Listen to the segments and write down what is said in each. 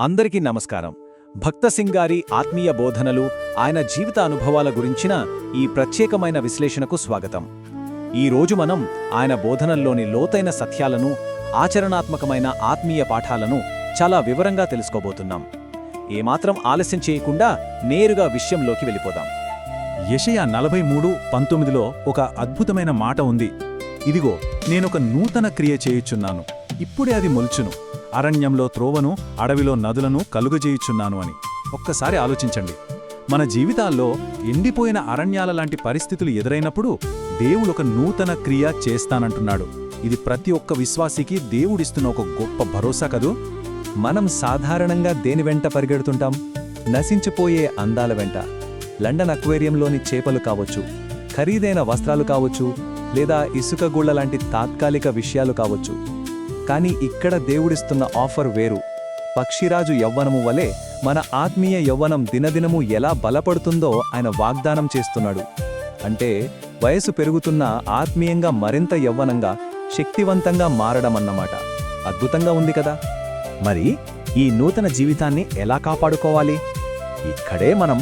అందరికీ నమస్కారం. భక్త సింగ్ గారి ఆత్మీయ బోధనలు, ఆయన జీవిత అనుభవాల గురించిన ఈ ప్రత్యేకమైన విశ్లేషణకు స్వాగతం. ఈ రోజు మనం ఆయన బోధనల్లోని లోతైన సత్యాలను, ఆచరణాత్మకమైన ఆత్మీయ పాఠాలను చాలా వివరంగా తెలుసుకోబోతున్నాం. ఏమాత్రం ఆలస్యం చేయకుండా నేరుగా విషయంలోకి వెళ్ళిపోదాం. యెషయా 43:19లో ఒక అద్భుతమైన మాట ఉంది. ఇదిగో, నేనొక నూతన క్రియ చేయుచున్నాను, ఇప్పుడే అది మొల్చును, అరణ్యంలో త్రోవను, అడవిలో నదులను కలుగజేయుచున్నాను అని. ఒక్కసారి ఆలోచించండి. మన జీవితాల్లో ఎండిపోయిన అరణ్యాల లాంటి పరిస్థితులు ఎదురైనప్పుడు దేవుడొక నూతన క్రియ చేస్తానంటున్నాడు. ఇది ప్రతి ఒక్క విశ్వాసికి దేవుడిస్తున్న ఒక గొప్ప భరోసా కదూ. మనం సాధారణంగా దేని వెంట పరిగెడుతుంటాం? నశించిపోయే అందాల వెంట. లండన్ అక్వేరియంలోని చేపలు కావచ్చు, ఖరీదైన వస్త్రాలు కావచ్చు, లేదా ఇసుక గుళ్ల లాంటి తాత్కాలిక విషయాలు కావచ్చు. కానీ ఇక్కడ దేవుడిస్తున్న ఆఫర్ వేరు. పక్షిరాజు యవ్వనము వలె మన ఆత్మీయ యవ్వనం దినదినము ఎలా బలపడుతుందో ఆయన వాగ్దానం చేస్తున్నాడు. అంటే వయసు పెరుగుతున్న ఆత్మీయంగా మరింత యవ్వనంగా, శక్తివంతంగా మారడమన్నమాట. అద్భుతంగా ఉంది కదా. మరి ఈ నూతన జీవితాన్ని ఎలా కాపాడుకోవాలి? ఇక్కడే మనం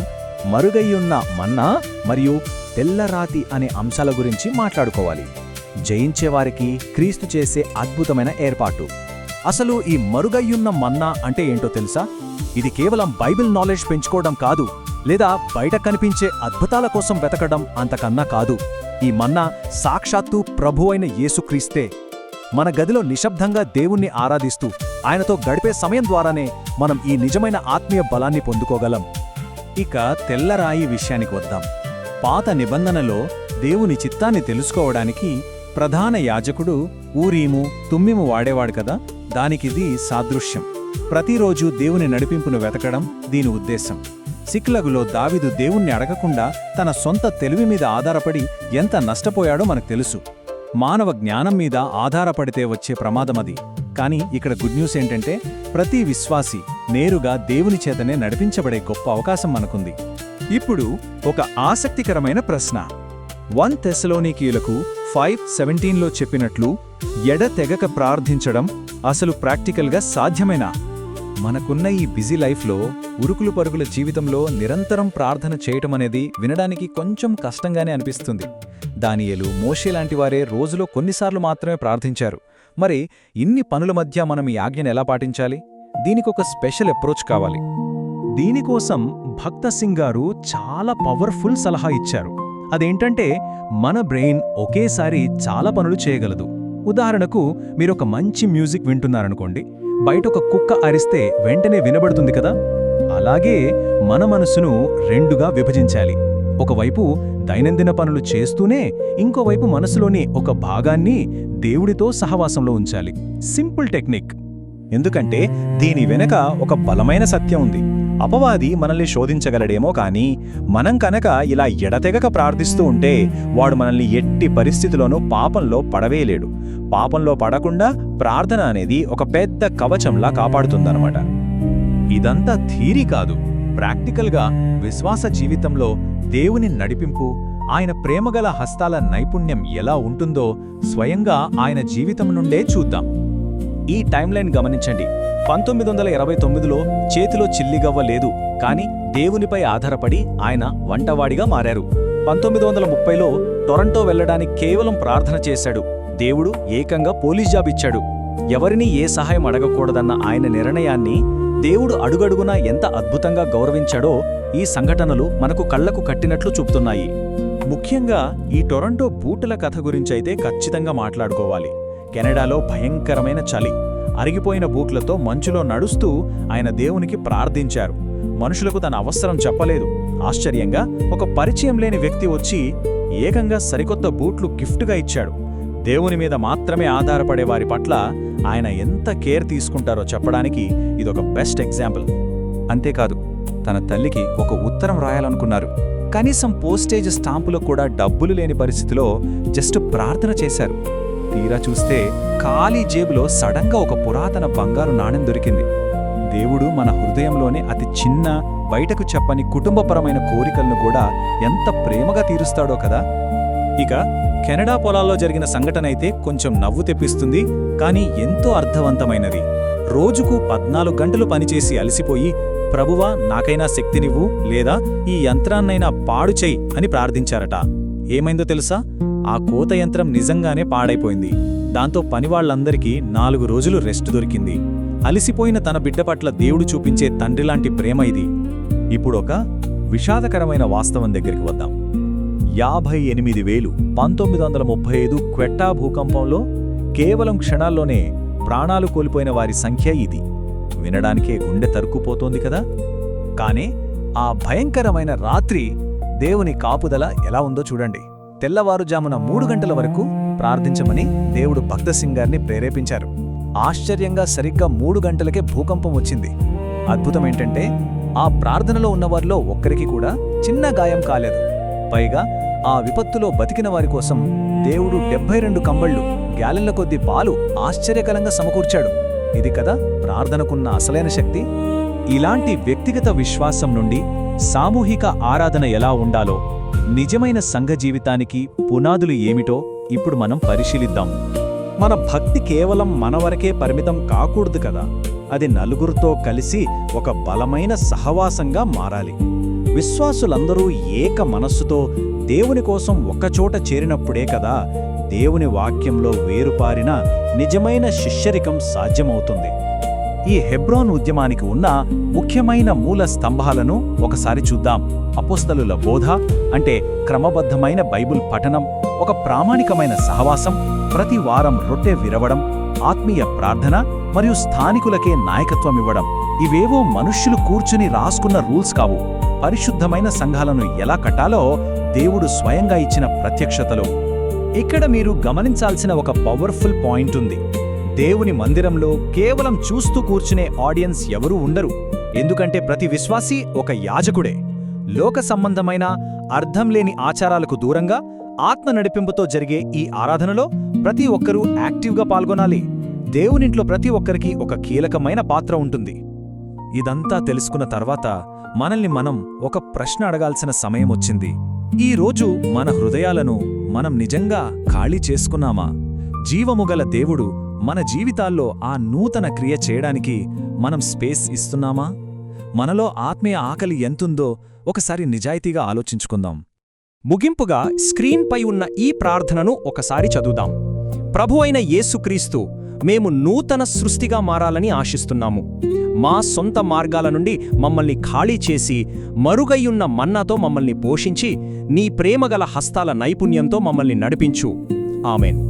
మరుగయ్యున్న మన్నా మరియు తెల్లరాతి అనే అంశాల గురించి మాట్లాడుకోవాలి. జయించేవారికి క్రీస్తు చేసే అద్భుతమైన ఏర్పాటు. అసలు ఈ మరుగయ్యున్న మన్నా అంటే ఏంటో తెలుసా? ఇది కేవలం బైబిల్ నాలెడ్జ్ పెంచుకోవడం కాదు, లేదా బయట కనిపించే అద్భుతాల కోసం వెతకడం అంతకన్నా కాదు. ఈ మన్నా సాక్షాత్తు ప్రభువైన యేసుక్రీస్తే. మన గదిలో నిశ్శబ్దంగా దేవుణ్ణి ఆరాధిస్తూ ఆయనతో గడిపే సమయం ద్వారానే మనం ఈ నిజమైన ఆత్మీయ బలాన్ని పొందుకోగలం. ఇక తెల్లరాయి విషయానికి వద్దాం. పాత నిబంధనలో దేవుని చిత్తాన్ని తెలుసుకోవడానికి ప్రధాన యాజకుడు ఊరీము, తుమ్మిము వాడేవాడు కదా. దానికిది సాదృశ్యం. ప్రతిరోజు దేవుని నడిపింపును వెతకడం దీని ఉద్దేశం. సిక్లగులో దావీదు దేవుణ్ణి అడగకుండా తన సొంత తెలివి మీద ఆధారపడి ఎంత నష్టపోయాడో మనకు తెలుసు. మానవ జ్ఞానం మీద ఆధారపడితే వచ్చే ప్రమాదమది. కానీ ఇక్కడ గుడ్ న్యూస్ ఏంటంటే ప్రతి విశ్వాసి నేరుగా దేవుని చేతనే నడిపించబడే గొప్ప అవకాశం మనకుంది. ఇప్పుడు ఒక ఆసక్తికరమైన ప్రశ్న. 1 తెస్సలోనికీయులకు 5:17లో చెప్పినట్లు ఎడతెగక ప్రార్థించడం అసలు ప్రాక్టికల్గా సాధ్యమేనా? మనకున్న ఈ బిజీ లైఫ్లో, ఉరుకులు పరుగుల జీవితంలో నిరంతరం ప్రార్థన చేయటమనేది వినడానికి కొంచెం కష్టంగానే అనిపిస్తుంది. దానియేలు, మోషే లాంటివారే రోజులో కొన్నిసార్లు మాత్రమే ప్రార్థించారు. మరి ఇన్ని పనుల మధ్య మనం ఈ ఆజ్ఞను ఎలా పాటించాలి? దీనికొక స్పెషల్ అప్రోచ్ కావాలి. దీనికోసం భక్త సింగ్ గారు చాలా పవర్ఫుల్ సలహా ఇచ్చారు. అదేంటంటే, మన బ్రెయిన్ ఒకేసారి చాలా పనులు చేయగలదు. ఉదాహరణకు, మీరొక మంచి మ్యూజిక్ వింటున్నారనుకోండి, బయటొక కుక్క అరిస్తే వెంటనే వినబడుతుంది కదా. అలాగే మన మనసును రెండుగా విభజించాలి. ఒకవైపు దైనందిన పనులు చేస్తూనే ఇంకోవైపు మనసులోని ఒక భాగాన్ని దేవుడితో సహవాసంలో ఉంచాలి. Simple technique. ఎందుకంటే దీని వెనక ఒక బలమైన సత్యం ఉంది. అపవాది మనల్ని శోధించగలడేమో, కానీ మనం కనుక ఇలా ఎడతెగక ప్రార్థిస్తూ ఉంటే వాడు మనల్ని ఎట్టి పరిస్థితిలోనూ పాపంలో పడవేయలేడు. పాపంలో పడకుండా ప్రార్థన అనేది ఒక పెద్ద కవచంలా కాపాడుతుందన్నమాట. ఇదంతా థీరీ కాదు. ప్రాక్టికల్గా విశ్వాస జీవితంలో దేవుని నడిపింపు, ఆయన ప్రేమగల హస్తాల నైపుణ్యం ఎలా ఉంటుందో స్వయంగా ఆయన జీవితం నుండే చూద్దాం. ఈ టైమ్లైన్ గమనించండి. 1929లో చేతిలో చిల్లిగవ్వ లేదు, కానీ దేవునిపై ఆధారపడి ఆయన వంటవాడిగా మారారు. 1930లో టొరంటో వెళ్లడానికి కేవలం ప్రార్థన చేశాడు. దేవుడు ఏకంగా పోలీస్ జాబ్ ఇచ్చాడు. ఎవరినీ ఏ సహాయం అడగకూడదన్న ఆయన నిర్ణయాన్ని దేవుడు అడుగడుగునా ఎంత అద్భుతంగా గౌరవించాడో ఈ సంఘటనలు మనకు కళ్లకు కట్టినట్లు చూపుతున్నాయి. ముఖ్యంగా ఈ టొరంటో బూటుల కథ గురించైతే ఖచ్చితంగా మాట్లాడుకోవాలి. కెనడాలో భయంకరమైన చలి. అరిగిపోయిన బూట్లతో మంచులో నడుస్తూ ఆయన దేవునికి ప్రార్థించారు. మనుషులకు తన అవసరం చెప్పలేదు. ఆశ్చర్యంగా ఒక పరిచయం లేని వ్యక్తి వచ్చి ఏకంగా సరికొత్త బూట్లు గిఫ్ట్గా ఇచ్చాడు. దేవుని మీద మాత్రమే ఆధారపడే వారి పట్ల ఆయన ఎంత కేర్ తీసుకుంటారో చెప్పడానికి ఇదొక బెస్ట్ ఎగ్జాంపుల్. అంతేకాదు, తన తల్లికి ఒక ఉత్తరం రాయాలనుకున్నారు. కనీసం పోస్టేజ్ స్టాంపులో కూడా డబ్బులు లేని పరిస్థితిలో జస్ట్ ప్రార్థన చేశారు. తీరా చూస్తే ఖాళీ జేబులో సడన్గా ఒక పురాతన బంగారు నాణెం దొరికింది. దేవుడు మన హృదయంలోనే అతి చిన్న, బయటకు చెప్పని కుటుంబపరమైన కోరికలను కూడా ఎంత ప్రేమగా తీరుస్తాడో కదా. ఇక కెనడా పొలాల్లో జరిగిన సంఘటన అయితే కొంచెం నవ్వు తెప్పిస్తుంది, కానీ ఎంతో అర్థవంతమైనది. రోజుకు 14 గంటలు పనిచేసి అలసిపోయి ప్రభువా నాకైనా శక్తినివ్వు లేదా ఈ యంత్రాన్నైనా పాడు చెయ్ అని ప్రార్థించారట. ఏమైందో తెలుసా? ఆ కోత యంత్రం నిజంగానే పాడైపోయింది. దాంతో పనివాళ్లందరికీ 4 రోజులు రెస్ట్ దొరికింది. అలిసిపోయిన తన బిడ్డ పట్ల దేవుడు చూపించే తండ్రిలాంటి ప్రేమ ఇది. ఇప్పుడొక విషాదకరమైన వాస్తవం దగ్గరికి వద్దాం. 58,000 1935 క్వెట్టా భూకంపంలో కేవలం క్షణాల్లోనే ప్రాణాలు కోల్పోయిన వారి సంఖ్య ఇది. వినడానికే గుండె తరుక్కుపోతోంది కదా. కానే ఆ భయంకరమైన రాత్రి దేవుని కాపుదల ఎలా ఉందో చూడండి. తెల్లవారుజామున 3 గంటల వరకు ప్రార్థించమని దేవుడు భక్త సింగ్ గారిని ప్రేరేపించారు. ఆశ్చర్యంగా సరిగ్గా 3 గంటలకే భూకంపం వచ్చింది. అద్భుతమేంటంటే ఆ ప్రార్థనలో ఉన్నవారిలో ఒక్కరికి కూడా చిన్న గాయం కాలేదు. పైగా ఆ విపత్తులో బతికిన వారి కోసం దేవుడు 72 కంబళ్ళు, గ్యాలెన్ల కొద్దీ పాలు ఆశ్చర్యకరంగా సమకూర్చాడు. ఇది కదా ప్రార్థనకున్న అసలైన శక్తి. ఇలాంటి వ్యక్తిగత విశ్వాసం నుండి సామూహిక ఆరాధన ఎలా ఉండాలో, నిజమైన సంఘ జీవితానికి పునాదులు ఏమిటో ఇప్పుడు మనం పరిశీలిద్దాం. మన భక్తి కేవలం మన వరకే పరిమితం కాకూడదు కదా. అది నలుగురితో కలిసి ఒక బలమైన సహవాసంగా మారాలి. విశ్వాసులందరూ ఏక మనస్సుతో దేవుని కోసం ఒక్కచోట చేరినప్పుడే కదా దేవుని వాక్యంలో వేరుపారిన నిజమైన శిష్యరికం సాధ్యమవుతుంది. ఈ హెబ్రోన్ ఉద్యమానికి ఉన్న ముఖ్యమైన మూల స్తంభాలను ఒకసారి చూద్దాం. అపోస్తలుల బోధ అంటే క్రమబద్ధమైన బైబిల్ పఠనం, ఒక ప్రామాణికమైన సహవాసం, ప్రతి వారం రొట్టె విరవడం, ఆత్మీయ ప్రార్థన మరియు స్థానికులకే నాయకత్వమివ్వడం. ఇవేవో మనుష్యులు కూర్చుని రాసుకున్న రూల్స్ కావు. పరిశుద్ధమైన సంఘాలను ఎలా కట్టాలో దేవుడు స్వయంగా ఇచ్చిన ప్రత్యక్షతలు. ఇక్కడ మీరు గమనించాల్సిన ఒక పవర్ఫుల్ పాయింట్ ఉంది. దేవుని మందిరంలో కేవలం చూస్తూ కూర్చునే ఆడియన్స్ ఎవరూ ఉండరు. ఎందుకంటే ప్రతి విశ్వాసీ ఒక యాజకుడే. లోక సంబంధమైన అర్థం లేని ఆచారాలకు దూరంగా ఆత్మ నడిపింపుతో జరిగే ఈ ఆరాధనలో ప్రతి ఒక్కరూ యాక్టివ్గా పాల్గొనాలి. దేవునింట్లో ప్రతి ఒక్కరికి ఒక కీలకమైన పాత్ర ఉంటుంది. ఇదంతా తెలుసుకున్న తర్వాత మనల్ని మనం ఒక ప్రశ్న అడగాల్సిన సమయం వచ్చింది. ఈ రోజు మన హృదయాలను మనం నిజంగా ఖాళీ చేసుకున్నామా? జీవముగల దేవుడు మన జీవితాల్లో ఆ నూతన క్రియ చేయడానికి మనం స్పేస్ ఇస్తున్నామా? మనలో ఆత్మీయ ఆకలి ఎంతుందో ఒకసారి నిజాయితీగా ఆలోచించుకుందాం. ముగింపుగా స్క్రీన్పై ఉన్న ఈ ప్రార్థనను ఒకసారి చదువుదాం. ప్రభువైన యేసుక్రీస్తు, మేము నూతన సృష్టిగా మారాలని ఆశిస్తున్నాము. మా సొంత మార్గాల నుండి మమ్మల్ని ఖాళీ చేసి మరుగయ్యున్న మన్నాతో మమ్మల్ని పోషించి నీ ప్రేమగల హస్తాల నైపుణ్యంతో మమ్మల్ని నడిపించు. ఆమెన్.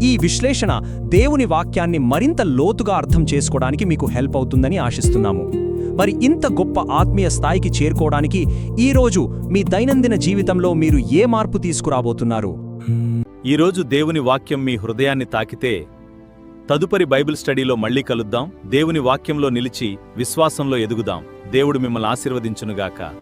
ఈ విశ్లేషణ దేవుని వాక్యాన్ని మరింత లోతుగా అర్థం చేసుకోవడానికి మీకు హెల్ప్ అవుతుందని ఆశిస్తున్నాము. మరి ఇంత గొప్ప ఆత్మీయ స్థాయికి చేరుకోవడానికి ఈరోజు మీ దైనందిన జీవితంలో మీరు ఏ మార్పు తీసుకురాబోతున్నారు? ఈరోజు దేవుని వాక్యం మీ హృదయాన్ని తాకితే తదుపరి బైబిల్ స్టడీలో మళ్ళీ కలుద్దాం. దేవుని వాక్యంలో నిలిచి విశ్వాసంలో ఎదుగుదాం. దేవుడు మిమ్మల్ని ఆశీర్వదించునుగాక.